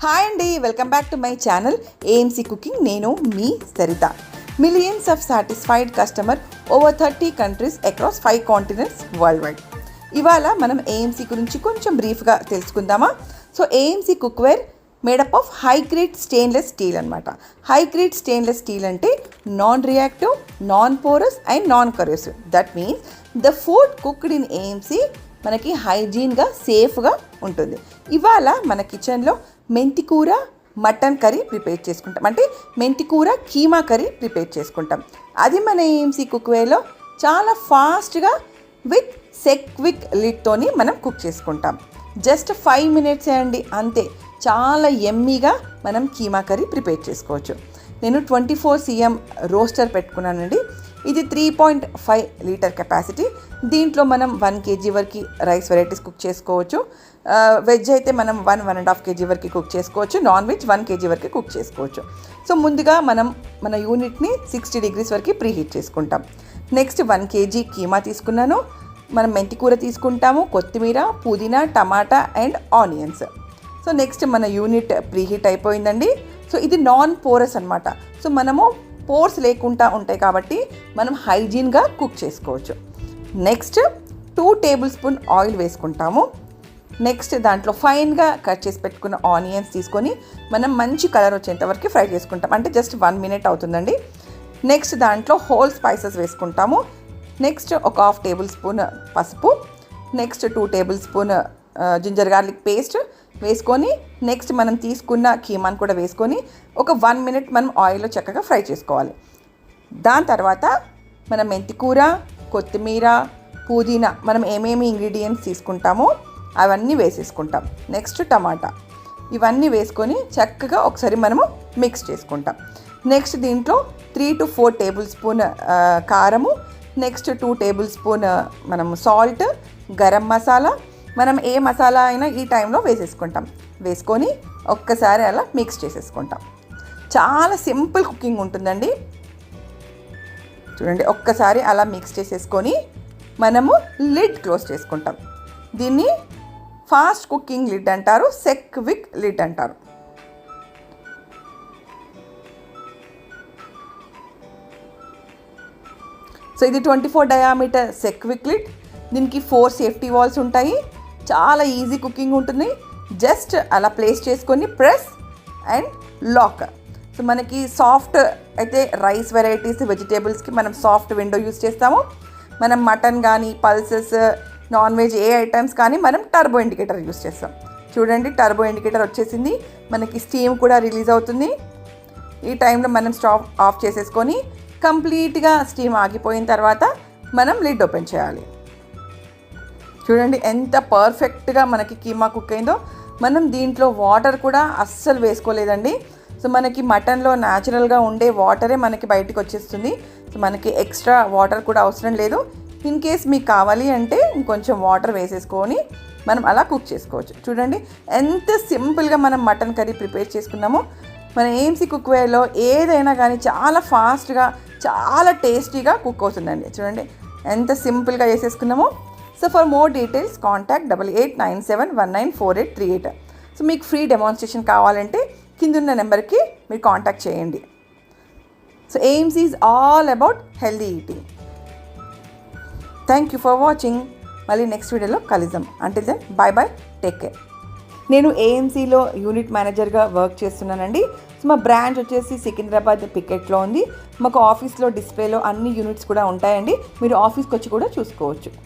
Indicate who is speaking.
Speaker 1: Hi అండి, welcome back to my channel AMC cooking. నేను మీ Saritha. Millions of satisfied customer over 30 countries across 5 continents world wide. ఇవాళ మనం AMC గురించి కొంచెం బ్రీఫ్గా తెలుసుకుందామా. So AMC cookware made up of high grade stainless steel అనమాట. హై గ్రేడ్ స్టెయిన్లెస్ స్టీల్ అంటే non reactive, non porous and non corrosive. That means the food cooked in AMC మనకి హైజీన్గా సేఫ్గా ఉంటుంది. ఇవాళ మన కిచెన్లో మెంతికూర మటన్ కర్రీ ప్రిపేర్ చేసుకుంటాం, అంటే మెంతికూర కీమా కర్రీ ప్రిపేర్ చేసుకుంటాం. అది మన ఏఎంసీ కుక్వేర్లో చాలా ఫాస్ట్గా విత్ సెక్విక్ లిడ్తోని మనం కుక్ చేసుకుంటాం. జస్ట్ 5 minutes అండి, అంతే. చాలా ఎమ్మీగా మనం కీమా కర్రీ ప్రిపేర్ చేసుకోవచ్చు. నేను 24 cm రోస్టర్ పెట్టుకున్నానండి. ఇది 3.5 లీటర్ కెపాసిటీ. దీంట్లో మనం 1 kg వరకు రైస్ వెరైటీస్ కుక్ చేసుకోవచ్చు. వెజ్ అయితే మనం 1.5 kg వరకు కుక్ చేసుకోవచ్చు. నాన్ వెజ్ 1 kg వరకు కుక్ చేసుకోవచ్చు. సో ముందుగా మనం మన యూనిట్ని 60 degrees వరకు ప్రీహీట్ చేసుకుంటాం. నెక్స్ట్ 1 kg కీమా తీసుకున్నాను. మనం మెంతికూర తీసుకుంటాము, కొత్తిమీర, పుదీనా, టమాటా అండ్ ఆనియన్స్. సో నెక్స్ట్ మన యూనిట్ ప్రీహీట్ అయిపోయిందండి. సో ఇది నాన్ పోరస్ అనమాట. సో మనము పోర్స్ లేకుండా ఉంటాయి కాబట్టి మనం హైజీన్గా కుక్ చేసుకోవచ్చు. నెక్స్ట్ 2 tablespoon ఆయిల్ వేసుకుంటాము. నెక్స్ట్ దాంట్లో ఫైన్గా కట్ చేసి పెట్టుకున్న ఆనియన్స్ తీసుకొని మనం మంచి కలర్ వచ్చేంత వరకు ఫ్రై చేసుకుంటాం, అంటే జస్ట్ 1 minute అవుతుందండి. నెక్స్ట్ దాంట్లో హోల్ స్పైసెస్ వేసుకుంటాము. నెక్స్ట్ ఒక 1/2 tablespoon పసుపు, next 2 tablespoon ginger garlic paste వేసుకొని నెక్స్ట్ మనం తీసుకున్న కీమాను కూడా వేసుకొని ఒక 1 minute మనం ఆయిల్లో చక్కగా ఫ్రై చేసుకోవాలి. దాని తర్వాత మనం మెంతికూర, కొత్తిమీర, పుదీనా మనం ఏమేమి ఇంగ్రీడియంట్స్ తీసుకుంటామో అవన్నీ వేసేసుకుంటాం. నెక్స్ట్ టమాటా, ఇవన్నీ వేసుకొని చక్కగా ఒకసారి మనము మిక్స్ చేసుకుంటాం. నెక్స్ట్ దీంట్లో 3 to 4 tablespoon కారము, నెక్స్ట్ 2 tablespoon మనం సాల్ట్, గరం మసాలా, మనం ఏ మసాలా అయినా ఈ టైంలో వేసేసుకుంటాం. వేసుకొని ఒక్కసారి అలా మిక్స్ చేసేసుకుంటాం. చాలా సింపుల్ కుకింగ్ ఉంటుందండి. చూడండి, ఒక్కసారి అలా మిక్స్ చేసేసుకొని మనము లిడ్ క్లోజ్ చేసుకుంటాం. దీన్ని ఫాస్ట్ కుకింగ్ లిడ్ అంటారు, సెక్విక్ లిడ్ అంటారు. సో ఇది 24 diameter సెక్విక్ లిడ్. దీనికి 4 సేఫ్టీ వాల్స్ ఉంటాయి. చాలా ఈజీ కుకింగ్ ఉంటుంది. జస్ట్ అలా ప్లేస్ చేసుకొని ప్రెస్ అండ్ లాక్. సో మనకి సాఫ్ట్ అయితే రైస్ వెరైటీస్, వెజిటేబుల్స్కి మనం సాఫ్ట్ విండో యూస్ చేస్తాము. మనం మటన్ కానీ, పల్సెస్, నాన్ వెజ్ ఏ ఐటమ్స్ కానీ మనం టర్బో ఇండికేటర్ యూస్ చేస్తాం. చూడండి, టర్బో ఇండికేటర్ వచ్చేసింది. మనకి స్టీమ్ కూడా రిలీజ్ అవుతుంది. ఈ టైంలో మనం స్టవ్ ఆఫ్ చేసేసుకొని కంప్లీట్గా స్టీమ్ ఆగిపోయిన తర్వాత మనం లిడ్ ఓపెన్ చేయాలి. చూడండి ఎంత పర్ఫెక్ట్గా మనకి కీమా కుక్ అయిందో. మనం దీంట్లో వాటర్ కూడా అస్సలు వేసుకోలేదండి. సో మనకి మటన్లో న్యాచురల్గా ఉండే వాటరే మనకి బయటకు వచ్చేస్తుంది. సో మనకి ఎక్స్ట్రా వాటర్ కూడా అవసరం లేదు. ఇన్ కేస్ మీకు కావాలి అంటే ఇంకొంచెం వాటర్ వేసేసుకొని మనం అలా కుక్ చేసుకోవచ్చు. చూడండి ఎంత సింపుల్గా మనం మటన్ కర్రీ ప్రిపేర్ చేసుకున్నామో. మన ఏఎంసీ కుక్వేర్లో ఏదైనా కానీ చాలా ఫాస్ట్గా, చాలా టేస్టీగా కుక్ అవుతుందండి. చూడండి ఎంత సింపుల్గా చేసేసుకున్నామో. So for more details contact 8897194838. So మీకు ఫ్రీ డెమాన్స్ట్రేషన్ కావాలంటే కిందున్న నెంబర్కి మీరు కాంటాక్ట్ చేయండి. So AMC is all about healthy eating. Thank you for watching. మళ్ళీ నెక్స్ట్ వీడియోలో కలుద్దాం. Until then bye bye, take care. నేను ఏఎంసీలో యూనిట్ మేనేజర్గా వర్క్ చేస్తున్నానండి. సో మా బ్రాంచ్ వచ్చేసి సికింద్రాబాద్ పికెట్లో ఉంది. మాకు ఆఫీస్లో డిస్ప్లేలో అన్ని యూనిట్స్ కూడా ఉంటాయండి. మీరు ఆఫీస్కి వచ్చి కూడా చూసుకోవచ్చు.